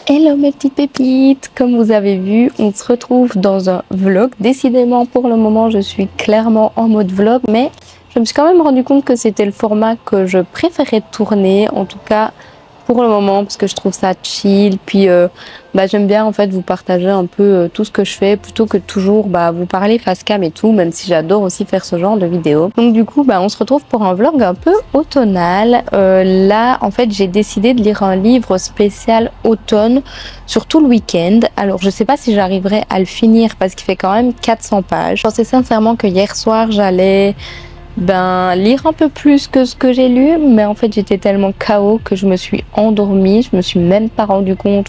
Hello mes petites pépites, comme vous avez vu, on se retrouve dans un vlog. Décidément pour le moment je suis clairement en mode vlog, mais je me suis quand même rendu compte que c'était le format que je préférais tourner, en tout cas pour le moment, parce que je trouve ça chill. Puis j'aime bien en fait vous partager un peu tout ce que je fais plutôt que toujours vous parler face cam et tout, même si j'adore aussi faire ce genre de vidéos. Donc du coup on se retrouve pour un vlog un peu automnal. Là en fait j'ai décidé de lire un livre spécial automne sur tout le week-end. Alors je sais pas si j'arriverai à le finir parce qu'il fait quand même 400 pages. Je pensais sincèrement que hier soir j'allais lire un peu plus que ce que j'ai lu, mais en fait j'étais tellement KO que je me suis endormie. Je me suis même pas rendu compte,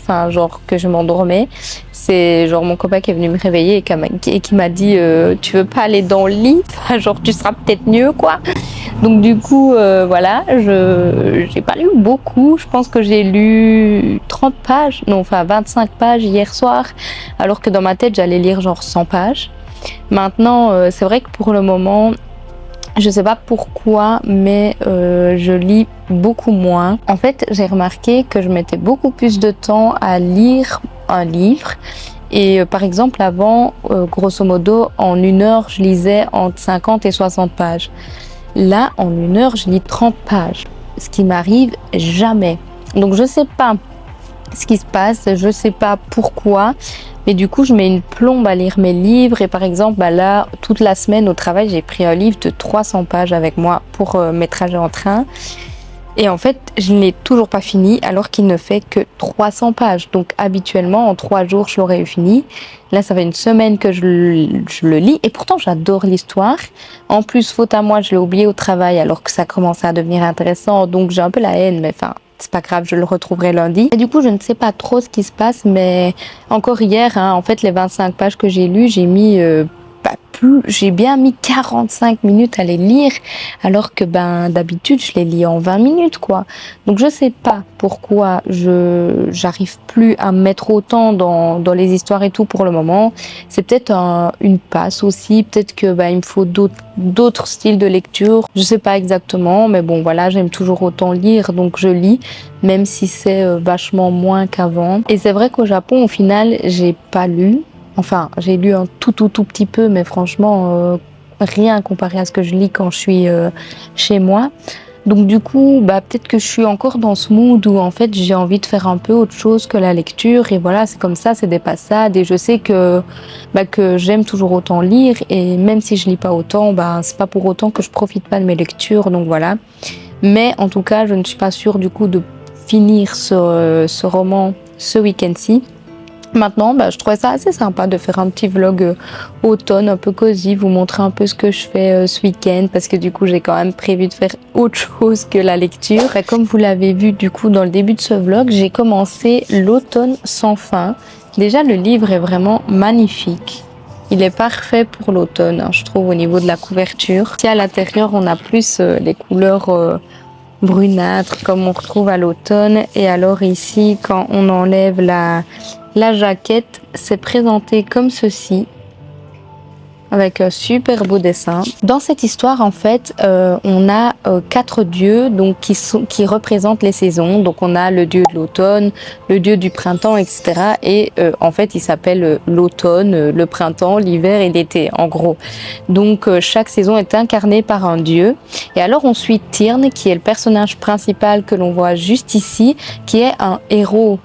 que je m'endormais. C'est genre mon copain qui est venu me réveiller et qui m'a dit tu veux pas aller dans le lit, tu seras peut-être mieux quoi. Donc du coup voilà, j'ai pas lu beaucoup. Je pense que j'ai lu 30 pages, 25 pages hier soir, alors que dans ma tête j'allais lire genre 100 pages. Maintenant c'est vrai que pour le moment je sais pas pourquoi, mais je lis beaucoup moins. En fait, j'ai remarqué que je mettais beaucoup plus de temps à lire un livre. Et par exemple, avant, grosso modo, en 1 heure, je lisais entre 50 et 60 pages. Là, en 1 heure, je lis 30 pages. Ce qui m'arrive jamais. Donc, je sais pas ce qui se passe, je sais pas pourquoi. Mais du coup, je mets une plombe à lire mes livres. Et par exemple, là, toute la semaine au travail, j'ai pris un livre de 300 pages avec moi pour mes trajets en train. Et en fait, je ne l'ai toujours pas fini alors qu'il ne fait que 300 pages. Donc habituellement, en 3 jours, je l'aurais eu fini. Là, ça fait 1 semaine que je le lis. Et pourtant, j'adore l'histoire. En plus, faute à moi, je l'ai oublié au travail alors que ça commençait à devenir intéressant. Donc j'ai un peu la haine, mais c'est pas grave, je le retrouverai lundi. Et du coup, je ne sais pas trop ce qui se passe, mais encore hier, en fait, les 25 pages que j'ai lues, j'ai bien mis 45 minutes à les lire, alors que d'habitude, je les lis en 20 minutes, quoi. Donc, je sais pas pourquoi j'arrive plus à me mettre autant dans les histoires et tout pour le moment. C'est peut-être une passe aussi, peut-être que il me faut d'autres styles de lecture. Je sais pas exactement, mais bon, voilà, j'aime toujours autant lire, donc je lis, même si c'est vachement moins qu'avant. Et c'est vrai qu'au Japon, au final, j'ai pas lu. Enfin, j'ai lu un tout petit peu, mais franchement, rien comparé à ce que je lis quand je suis chez moi. Donc du coup, peut-être que je suis encore dans ce mood où en fait j'ai envie de faire un peu autre chose que la lecture. Et voilà, c'est comme ça, c'est des passades. Et je sais que j'aime toujours autant lire. Et même si je lis pas autant, c'est pas pour autant que je profite pas de mes lectures. Donc voilà. Mais en tout cas, je ne suis pas sûre du coup de finir ce roman ce week-end-ci. Maintenant, je trouvais ça assez sympa de faire un petit vlog automne, un peu cosy, vous montrer un peu ce que je fais ce week-end, parce que du coup, j'ai quand même prévu de faire autre chose que la lecture. Comme vous l'avez vu du coup dans le début de ce vlog, j'ai commencé L'automne sans fin. Déjà, le livre est vraiment magnifique. Il est parfait pour l'automne, je trouve, au niveau de la couverture. Si à l'intérieur, on a plus les couleurs brunâtres, comme on retrouve à l'automne. Et alors ici, quand on enlève la jaquette, c'est présenté comme ceci, avec un super beau dessin. Dans cette histoire, en fait, on a 4 dieux donc qui représentent les saisons. Donc on a le dieu de l'automne, le dieu du printemps, etc. Et en fait, il s'appelle l'automne, le printemps, l'hiver et l'été, en gros. Donc chaque saison est incarnée par un dieu. Et alors on suit Tyrn, qui est le personnage principal que l'on voit juste ici, qui est un héros.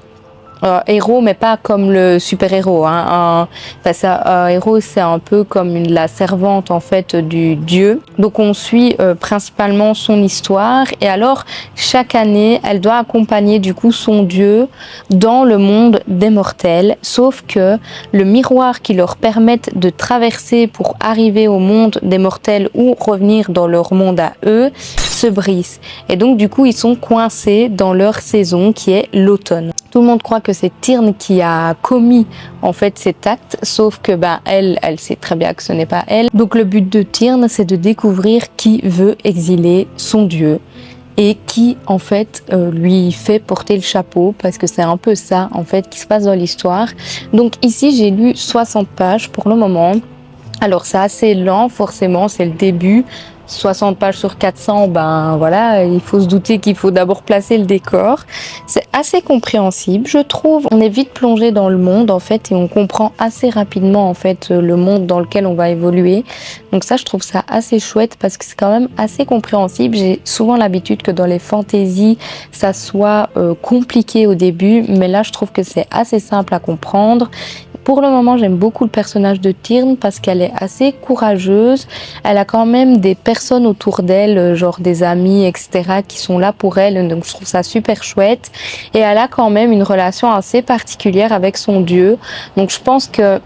Héros, mais pas comme le super-héros. Un héros, c'est un peu comme la servante en fait du dieu. Donc on suit principalement son histoire. Et alors chaque année, elle doit accompagner du coup son dieu dans le monde des mortels. Sauf que le miroir qui leur permette de traverser pour arriver au monde des mortels ou revenir dans leur monde à eux se brise. Et donc du coup, ils sont coincés dans leur saison qui est l'automne. Tout le monde croit que c'est Tyrn qui a commis en fait cet acte, sauf que elle sait très bien que ce n'est pas elle. Donc le but de Tyrn, c'est de découvrir qui veut exiler son dieu et qui en fait lui fait porter le chapeau, parce que c'est un peu ça en fait qui se passe dans l'histoire. Donc ici j'ai lu 60 pages pour le moment. Alors c'est assez lent, forcément, c'est le début. 60 pages sur 400, ben voilà, il faut se douter qu'il faut d'abord placer le décor. C'est assez compréhensible, je trouve. On est vite plongé dans le monde en fait et on comprend assez rapidement en fait le monde dans lequel on va évoluer. Donc ça, je trouve ça assez chouette parce que c'est quand même assez compréhensible. J'ai souvent l'habitude que dans les fantaisies, ça soit compliqué au début, mais là, je trouve que c'est assez simple à comprendre. Pour le moment, j'aime beaucoup le personnage de Tyrn parce qu'elle est assez courageuse. Elle a quand même des personnes autour d'elle, genre des amis, etc., qui sont là pour elle. Donc, je trouve ça super chouette. Et elle a quand même une relation assez particulière avec son dieu. Donc, je pense que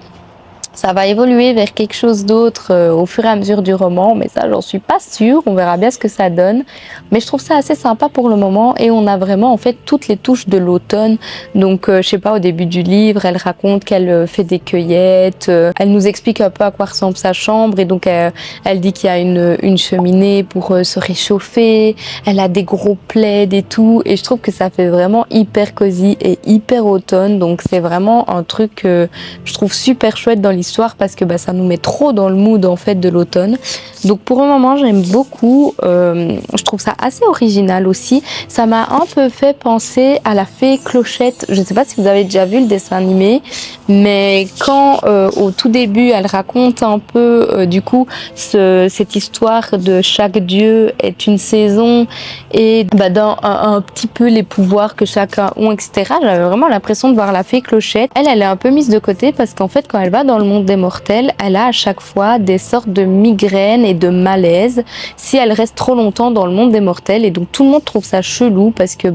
ça va évoluer vers quelque chose d'autre au fur et à mesure du roman, mais ça, j'en suis pas sûre. On verra bien ce que ça donne. Mais je trouve ça assez sympa pour le moment et on a vraiment en fait toutes les touches de l'automne. Donc, je sais pas, au début du livre, elle raconte qu'elle fait des cueillettes. Elle nous explique un peu à quoi ressemble sa chambre et donc elle dit qu'il y a une cheminée pour se réchauffer. Elle a des gros plaids et tout. Et je trouve que ça fait vraiment hyper cosy et hyper automne. Donc, c'est vraiment un truc que je trouve super chouette dans l'histoire parce que ça nous met trop dans le mood en fait de l'automne. Donc pour le moment j'aime beaucoup, je trouve ça assez original aussi. Ça m'a un peu fait penser à la fée Clochette. Je ne sais pas si vous avez déjà vu le dessin animé, mais quand au tout début elle raconte un peu du coup cette histoire de chaque dieu est une saison et dans un petit peu les pouvoirs que chacun ont, etc. J'avais vraiment l'impression de voir la fée Clochette. Elle est un peu mise de côté parce qu'en fait quand elle va dans le monde des mortels, elle a à chaque fois des sortes de migraines et de malaise si elle reste trop longtemps dans le monde des mortels et donc tout le monde trouve ça chelou parce que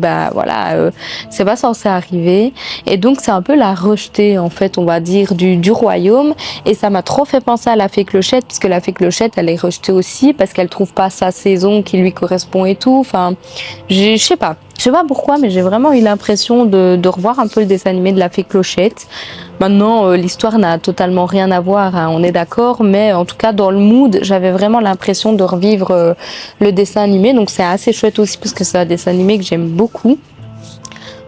c'est pas censé arriver et donc c'est un peu la rejetée en fait on va dire du royaume et ça m'a trop fait penser à la fée Clochette parce que la fée Clochette elle est rejetée aussi parce qu'elle trouve pas sa saison qui lui correspond et tout, enfin je sais pas pourquoi, mais j'ai vraiment eu l'impression de revoir un peu le dessin animé de la fée Clochette. Maintenant, l'histoire n'a totalement rien à voir, hein, on est d'accord, mais en tout cas, dans le mood, j'avais vraiment l'impression de revivre le dessin animé. Donc, c'est assez chouette aussi parce que c'est un dessin animé que j'aime beaucoup.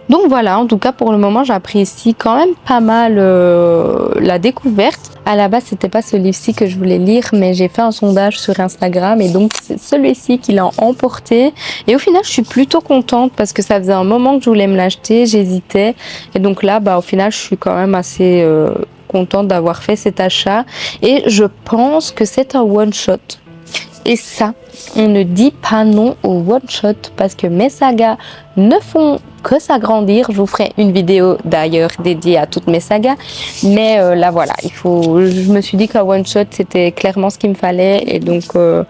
Donc voilà, en tout cas pour le moment j'apprécie quand même pas mal la découverte. À la base c'était pas ce livre-ci que je voulais lire, mais j'ai fait un sondage sur Instagram et donc c'est celui-ci qui l'a emporté. Et au final je suis plutôt contente parce que ça faisait un moment que je voulais me l'acheter, j'hésitais. Et donc là au final je suis quand même assez contente d'avoir fait cet achat. Et je pense que c'est un one-shot. Et ça, on ne dit pas non au one-shot parce que mes sagas ne font que s'agrandir. Je vous ferai une vidéo d'ailleurs dédiée à toutes mes sagas. Mais là voilà, je me suis dit qu'un one-shot c'était clairement ce qu'il me fallait. Et donc je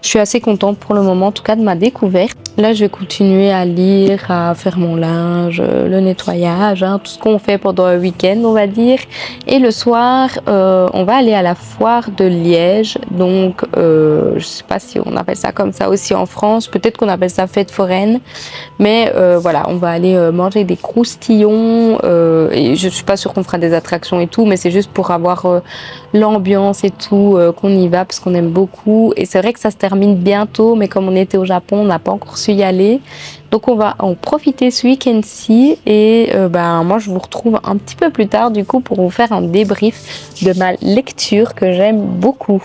suis assez contente pour le moment en tout cas de ma découverte. Là je vais continuer à lire, à faire mon linge, le nettoyage, hein, tout ce qu'on fait pendant un week-end on va dire. Et le soir on va aller à la foire de Liège. Donc je sais pas si on appelle ça comme ça aussi en France. Peut-être qu'on appelle ça fête foraine. Mais voilà, on va aller manger des croustillons et je suis pas sûre qu'on fera des attractions et tout, mais c'est juste pour avoir l'ambiance et tout qu'on y va parce qu'on aime beaucoup. Et c'est vrai que ça se termine bientôt, mais comme on était au Japon, on n'a pas encore su y aller. Donc on va en profiter ce week-end-ci et moi je vous retrouve un petit peu plus tard du coup pour vous faire un débrief de ma lecture que j'aime beaucoup.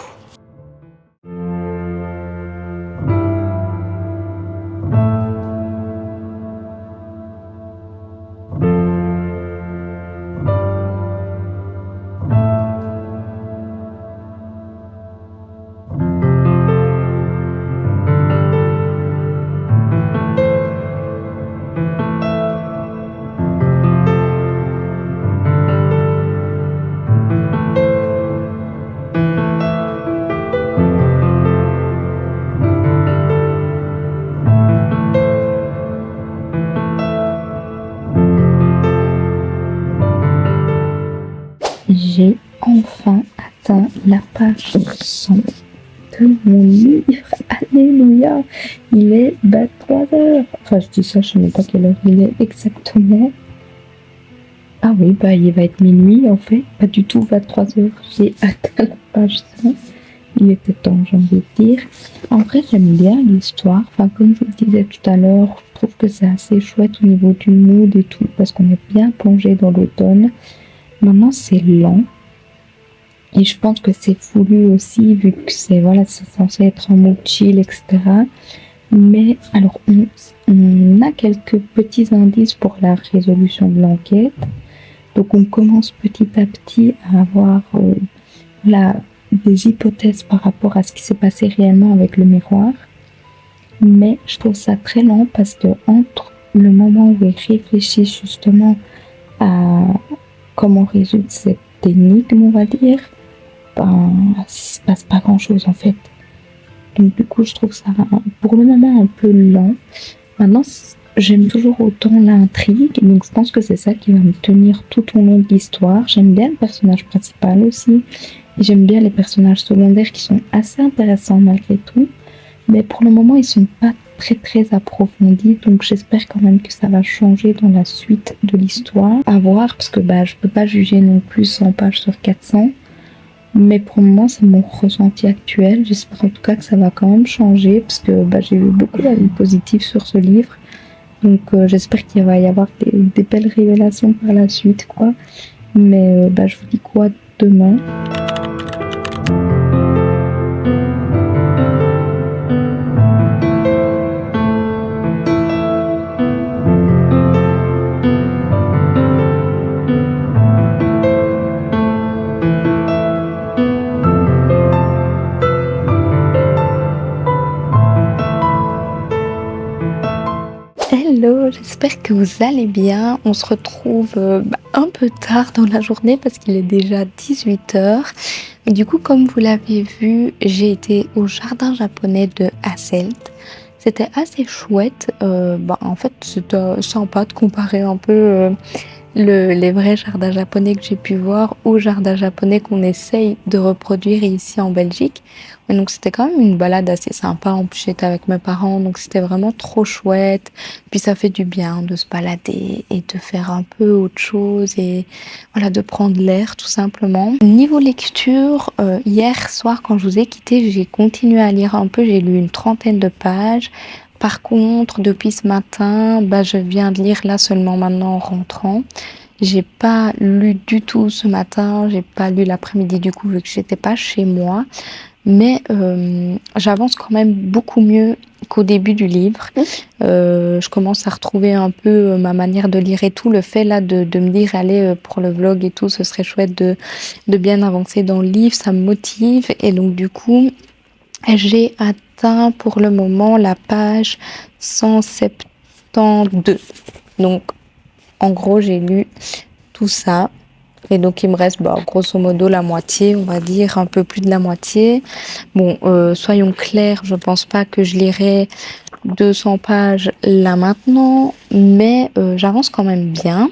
J'ai enfin atteint la page 100 de mon livre. Alléluia! Il est 23 heures. Enfin, je dis ça, je sais même pas quelle heure il est exactement. Ah oui, il va être minuit en fait. Pas du tout 23 heures. J'ai atteint la page 100. Il était temps, j'ai envie de dire. En vrai, j'aime bien l'histoire. Enfin, comme je vous le disais tout à l'heure, je trouve que c'est assez chouette au niveau du mood et tout, parce qu'on est bien plongé dans l'automne. Maintenant, c'est lent. Et je pense que c'est voulu aussi, vu que c'est censé être en mode chill, etc. Mais alors, on a quelques petits indices pour la résolution de l'enquête. Donc, on commence petit à petit à avoir des hypothèses par rapport à ce qui s'est passé réellement avec le miroir. Mais je trouve ça très lent parce que entre le moment où ils réfléchissent justement à comment résoudre cette énigme, on va dire, ben, il se passe pas grand chose en fait. Donc du coup, je trouve ça pour le moment un peu lent. Maintenant, j'aime toujours autant l'intrigue, donc je pense que c'est ça qui va me tenir tout au long de l'histoire. J'aime bien le personnage principal aussi, et j'aime bien les personnages secondaires qui sont assez intéressants malgré tout. Mais pour le moment, ils sont pas très approfondis, donc j'espère quand même que ça va changer dans la suite de l'histoire. À voir, parce que je peux pas juger non plus 100 pages sur 400. Mais pour le moment, c'est mon ressenti actuel. J'espère en tout cas que ça va quand même changer, parce que j'ai eu beaucoup d'avis positifs sur ce livre. Donc j'espère qu'il va y avoir des belles révélations par la suite, quoi. Mais je vous dis quoi demain. Hello, j'espère que vous allez bien. On se retrouve un peu tard dans la journée parce qu'il est déjà 18h. Mais du coup, comme vous l'avez vu, j'ai été au jardin japonais de Hasselt. C'était assez chouette. En fait, c'était sympa de comparer un peu les vrais jardins japonais que j'ai pu voir aux jardins japonais qu'on essaye de reproduire ici en Belgique. Et donc c'était quand même une balade assez sympa. En plus j'étais avec mes parents, donc c'était vraiment trop chouette. Puis ça fait du bien de se balader et de faire un peu autre chose et voilà, de prendre l'air tout simplement. Niveau lecture, hier soir quand je vous ai quitté, j'ai continué à lire un peu. J'ai lu une 30aine de pages. Par contre, depuis ce matin, je viens de lire là seulement maintenant en rentrant. J'ai pas lu du tout ce matin, j'ai pas lu l'après-midi du coup vu que j'étais pas chez moi. Mais j'avance quand même beaucoup mieux qu'au début du livre. Je commence à retrouver un peu ma manière de lire et tout. Le fait là de me dire allez pour le vlog et tout, ce serait chouette de bien avancer dans le livre, ça me motive. Et donc du coup, j'ai atteint pour le moment la page 172. Donc, en gros, j'ai lu tout ça. Et donc, il me reste grosso modo la moitié, on va dire, un peu plus de la moitié. Bon, soyons clairs, je pense pas que je lirai 200 pages là maintenant, mais j'avance quand même bien.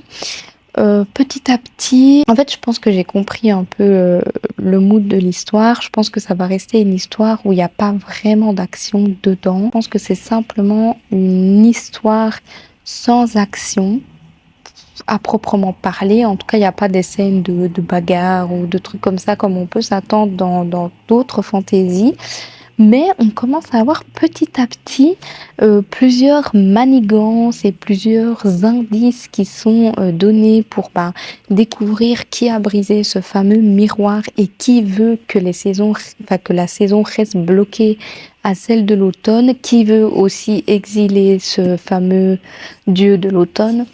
Petit à petit, en fait, je pense que j'ai compris un peu le mood de l'histoire. Je pense que ça va rester une histoire où il n'y a pas vraiment d'action dedans. Je pense que c'est simplement une histoire sans action à proprement parler. En tout cas, il n'y a pas des scènes de bagarre ou de trucs comme ça comme on peut s'attendre dans d'autres fantaisies. Mais on commence à avoir petit à petit plusieurs manigances et plusieurs indices qui sont donnés pour découvrir qui a brisé ce fameux miroir et qui veut que que la saison reste bloquée à celle de l'automne, qui veut aussi exiler ce fameux dieu de l'automne.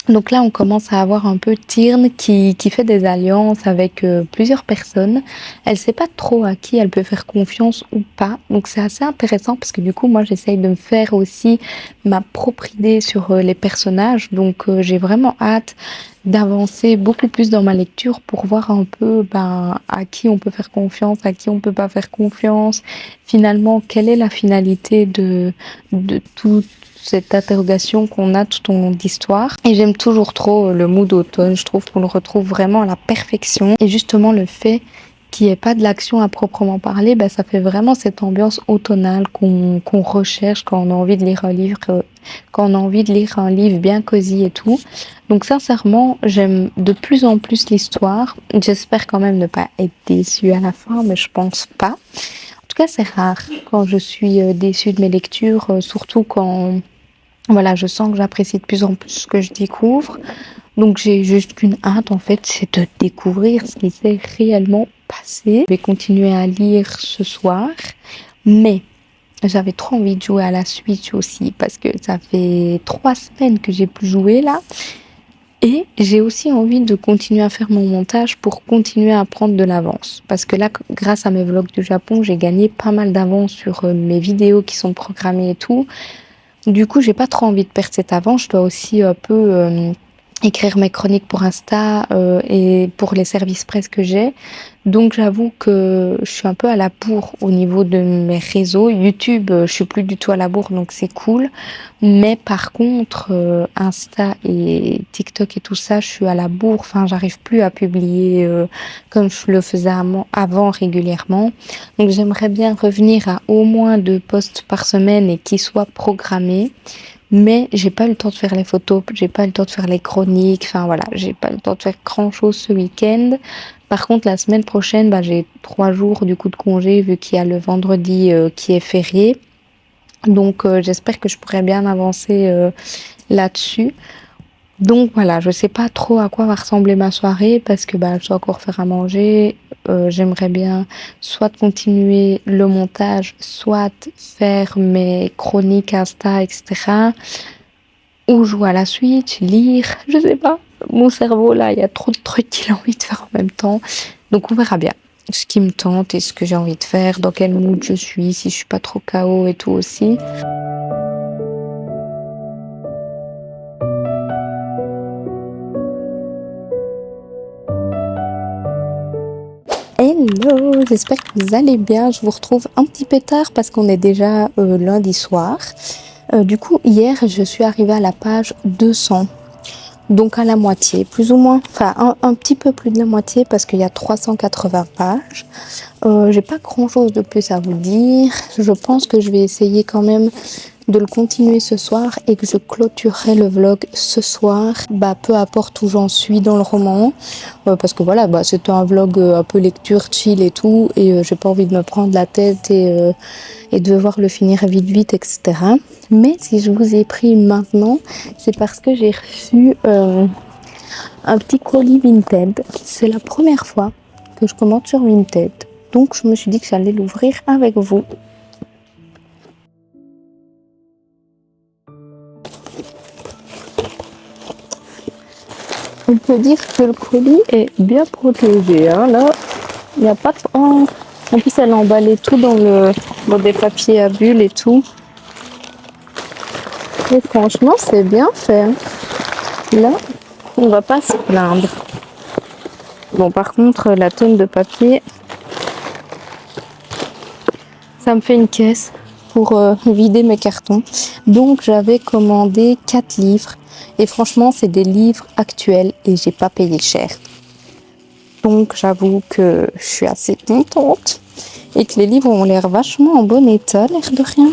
Donc là, on commence à avoir un peu Tyrn qui fait des alliances avec plusieurs personnes. Elle sait pas trop à qui elle peut faire confiance ou pas. Donc c'est assez intéressant parce que du coup, moi, j'essaye de me faire aussi ma propre idée sur les personnages. Donc j'ai vraiment hâte d'avancer beaucoup plus dans ma lecture pour voir un peu à qui on peut faire confiance, à qui on peut pas faire confiance. Finalement, quelle est la finalité de tout cette interrogation qu'on a tout au long de l'histoire. Et j'aime toujours trop le mood d'automne. Je trouve qu'on le retrouve vraiment à la perfection. Et justement, le fait qu'il n'y ait pas de l'action à proprement parler, ça fait vraiment cette ambiance automnale qu'on recherche quand on a envie de lire un livre, quand on a envie de lire un livre bien cosy et tout. Donc sincèrement, j'aime de plus en plus l'histoire. J'espère quand même ne pas être déçue à la fin, mais je pense pas. En tout cas, c'est rare quand je suis déçue de mes lectures, surtout quand je sens que j'apprécie de plus en plus ce que je découvre. Donc j'ai juste qu'une hâte en fait, c'est de découvrir ce qui s'est réellement passé. Je vais continuer à lire ce soir, mais j'avais trop envie de jouer à la Switch aussi parce que ça fait 3 semaines que j'ai plus joué là. Et j'ai aussi envie de continuer à faire mon montage pour continuer à prendre de l'avance. Parce que là, grâce à mes vlogs du Japon, j'ai gagné pas mal d'avance sur mes vidéos qui sont programmées et tout. Du coup, j'ai pas trop envie de perdre cette avance. Je dois aussi un peu écrire mes chroniques pour Insta et pour les services presse que j'ai. Donc j'avoue que je suis un peu à la bourre au niveau de mes réseaux. YouTube, je suis plus du tout à la bourre, donc c'est cool. Mais par contre, Insta et TikTok et tout ça, je suis à la bourre. Enfin, j'arrive plus à publier comme je le faisais avant régulièrement. Donc j'aimerais bien revenir à au moins 2 posts par semaine et qui soient programmés. Mais j'ai pas eu le temps de faire les photos, j'ai pas eu le temps de faire les chroniques, enfin voilà, j'ai pas eu le temps de faire grand chose ce week-end. Par contre, la semaine prochaine, j'ai 3 jours du coup de congé vu qu'il y a le vendredi qui est férié. Donc j'espère que je pourrai bien avancer là-dessus. Donc voilà, je sais pas trop à quoi va ressembler ma soirée parce que je dois encore faire à manger. J'aimerais bien soit continuer le montage, soit faire mes chroniques Insta, etc. Ou jouer à la Switch, lire, je sais pas. Mon cerveau là, il y a trop de trucs qu'il a envie de faire en même temps. Donc on verra bien ce qui me tente et ce que j'ai envie de faire, dans quel mood je suis, si je suis pas trop KO et tout aussi. Hello, j'espère que vous allez bien. Je vous retrouve un petit peu tard parce qu'on est déjà lundi soir. Du coup, hier, je suis arrivée à la page 200. Donc à la moitié, plus ou moins. Enfin, un petit peu plus de la moitié parce qu'il y a 380 pages. J'ai pas grand-chose de plus à vous dire. Je pense que je vais essayer quand même de le continuer ce soir et que je clôturerai le vlog ce soir, peu importe où j'en suis dans le roman, parce que voilà, c'était un vlog un peu lecture, chill et tout, et j'ai pas envie de me prendre la tête et de devoir le finir vite, etc. Mais si je vous ai pris maintenant, c'est parce que j'ai reçu un petit colis Vinted. C'est la première fois que je commande sur Vinted, donc je me suis dit que j'allais l'ouvrir avec vous. On peut dire que le colis est bien protégé. Hein. Là, il n'y a pas de... En plus, elle a emballé tout dans des papiers à bulles et tout. Et franchement, c'est bien fait. Hein. Là, on va pas se plaindre. Bon, par contre, la tonne de papier, ça me fait une caisse pour vider mes cartons. Donc, j'avais commandé 4 livres. Et franchement, c'est des livres actuels et j'ai pas payé cher. Donc, j'avoue que je suis assez contente et que les livres ont l'air vachement en bon état, l'air de rien.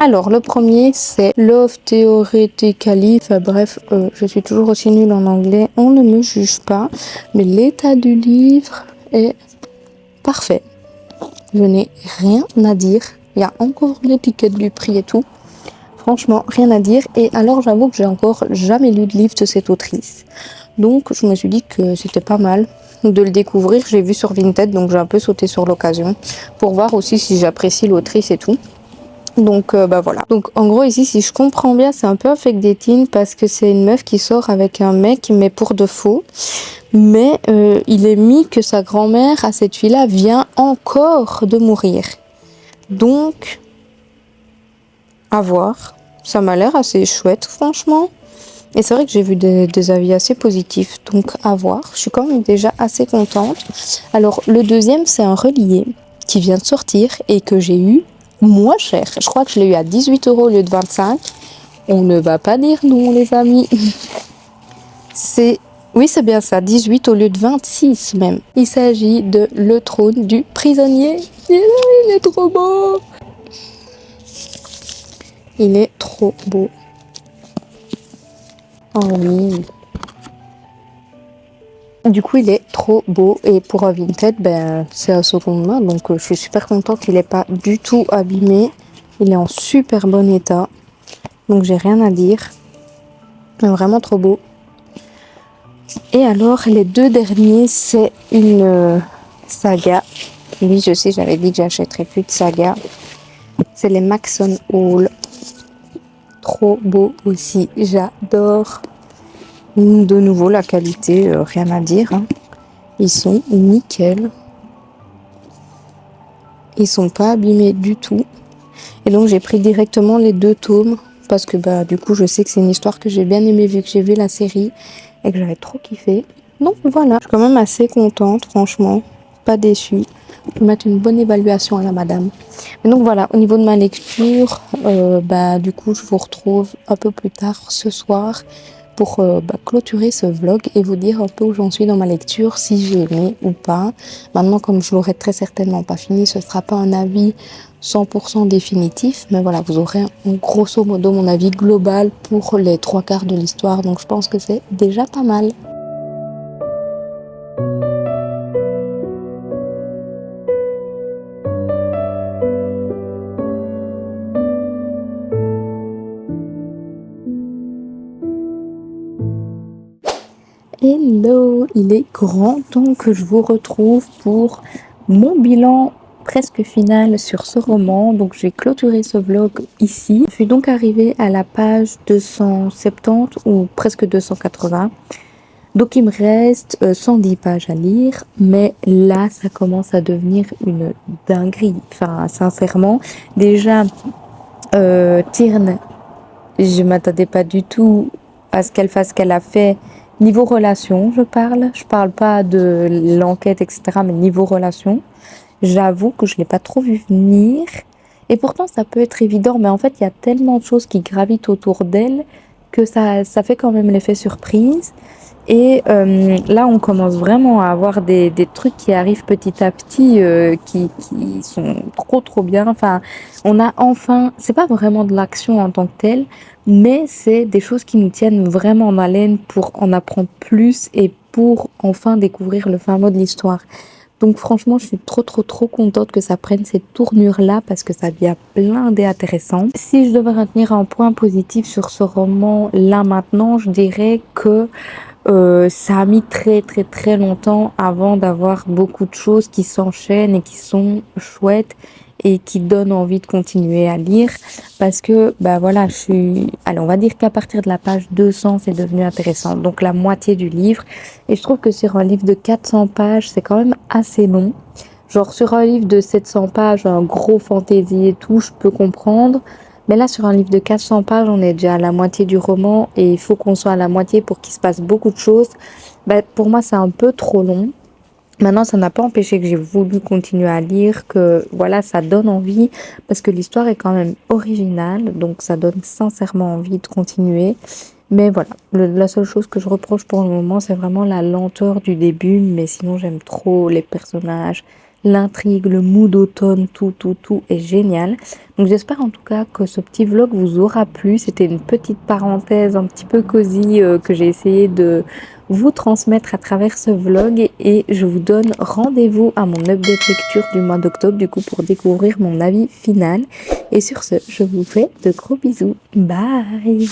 Alors, le premier, c'est Love Theoretically. Enfin bref, je suis toujours aussi nulle en anglais. On ne me juge pas. Mais l'état du livre est parfait. Je n'ai rien à dire. Il y a encore l'étiquette du prix et tout. Franchement, rien à dire. Et alors, j'avoue que j'ai encore jamais lu de livre de cette autrice. Donc, je me suis dit que c'était pas mal de le découvrir. J'ai vu sur Vinted, donc j'ai un peu sauté sur l'occasion pour voir aussi si j'apprécie l'autrice et tout. Donc, voilà. Donc, en gros, ici, si je comprends bien, c'est un peu avec des teens parce que c'est une meuf qui sort avec un mec, mais pour de faux. Mais il est mis que sa grand-mère, à cette fille-là, vient encore de mourir. Donc... à voir. Ça m'a l'air assez chouette, franchement. Et c'est vrai que j'ai vu des avis assez positifs, donc à voir. Je suis quand même déjà assez contente. Alors, le deuxième, c'est un relié qui vient de sortir et que j'ai eu moins cher. Je crois que je l'ai eu à 18 € au lieu de 25. On ne va pas dire non, les amis. Oui, c'est bien ça, 18 au lieu de 26 même. Il s'agit de Le Trône du Prisonnier. Il est trop beau! Il est trop beau. Oh oui. Du coup, il est trop beau. Et pour un Vinted, c'est à seconde main. Donc, je suis super contente qu'il n'est pas du tout abîmé. Il est en super bon état. Donc, j'ai rien à dire. Vraiment trop beau. Et alors, les deux derniers, c'est Saga. Oui, je sais, j'avais dit que j'achèterais plus de Saga. C'est les Maxon Hall. Trop beau aussi, j'adore. De nouveau, la qualité, rien à dire. Hein. Ils sont nickel. Ils sont pas abîmés du tout. Et donc, j'ai pris directement les 2 tomes. Parce que bah du coup, je sais que c'est une histoire que j'ai bien aimée vu que j'ai vu la série. Et que j'avais trop kiffé. Donc voilà, je suis quand même assez contente, franchement. Pas déçue. Je peux mettre une bonne évaluation à la madame. Mais donc voilà, au niveau de ma lecture, du coup, je vous retrouve un peu plus tard ce soir pour clôturer ce vlog et vous dire un peu où j'en suis dans ma lecture, si j'ai aimé ou pas. Maintenant, comme je l'aurai très certainement pas fini, ce sera pas un avis 100% définitif, mais voilà, vous aurez grosso modo mon avis global pour les 3/4 de l'histoire, donc je pense que c'est déjà pas mal. Hello, il est grand temps que je vous retrouve pour mon bilan presque final sur ce roman. Donc je vais clôturer ce vlog ici. Je suis donc arrivée à la page 270 ou presque 280. Donc il me reste 110 pages à lire, mais là ça commence à devenir une dinguerie. Enfin sincèrement, déjà Tyrn, je m'attendais pas du tout à ce qu'elle fasse ce qu'elle a fait. Niveau relation, je parle pas de l'enquête, etc., mais niveau relation, j'avoue que je l'ai pas trop vu venir. Et pourtant, ça peut être évident, mais en fait, il y a tellement de choses qui gravitent autour d'elle que ça fait quand même l'effet surprise. Et là, on commence vraiment à avoir des trucs qui arrivent petit à petit, qui sont trop bien. Enfin, on a enfin, c'est pas vraiment de l'action en tant que telle, mais c'est des choses qui nous tiennent vraiment en haleine pour en apprendre plus et pour enfin découvrir le fin mot de l'histoire. Donc franchement, je suis trop contente que ça prenne cette tournure-là parce que ça devient blindé intéressant. Si je devais retenir un point positif sur ce roman là maintenant, je dirais que ça a mis très longtemps avant d'avoir beaucoup de choses qui s'enchaînent et qui sont chouettes et qui donnent envie de continuer à lire parce que voilà, allez, on va dire qu'à partir de la page 200 c'est devenu intéressant, donc la moitié du livre. Et je trouve que sur un livre de 400 pages c'est quand même assez long. Genre sur un livre de 700 pages, un gros fantasy et tout, je peux comprendre. Mais là, sur un livre de 400 pages, on est déjà à la moitié du roman et il faut qu'on soit à la moitié pour qu'il se passe beaucoup de choses. Pour moi, c'est un peu trop long. Maintenant, ça n'a pas empêché que j'ai voulu continuer à lire, que voilà, ça donne envie parce que l'histoire est quand même originale, donc ça donne sincèrement envie de continuer. Mais voilà, la seule chose que je reproche pour le moment, c'est vraiment la lenteur du début, mais sinon j'aime trop les personnages, l'intrigue, le mood d'automne, tout est génial. Donc j'espère en tout cas que ce petit vlog vous aura plu. C'était une petite parenthèse un petit peu cosy que j'ai essayé de vous transmettre à travers ce vlog et je vous donne rendez-vous à mon update lecture du mois d'octobre du coup pour découvrir mon avis final. Et sur ce, je vous fais de gros bisous. Bye!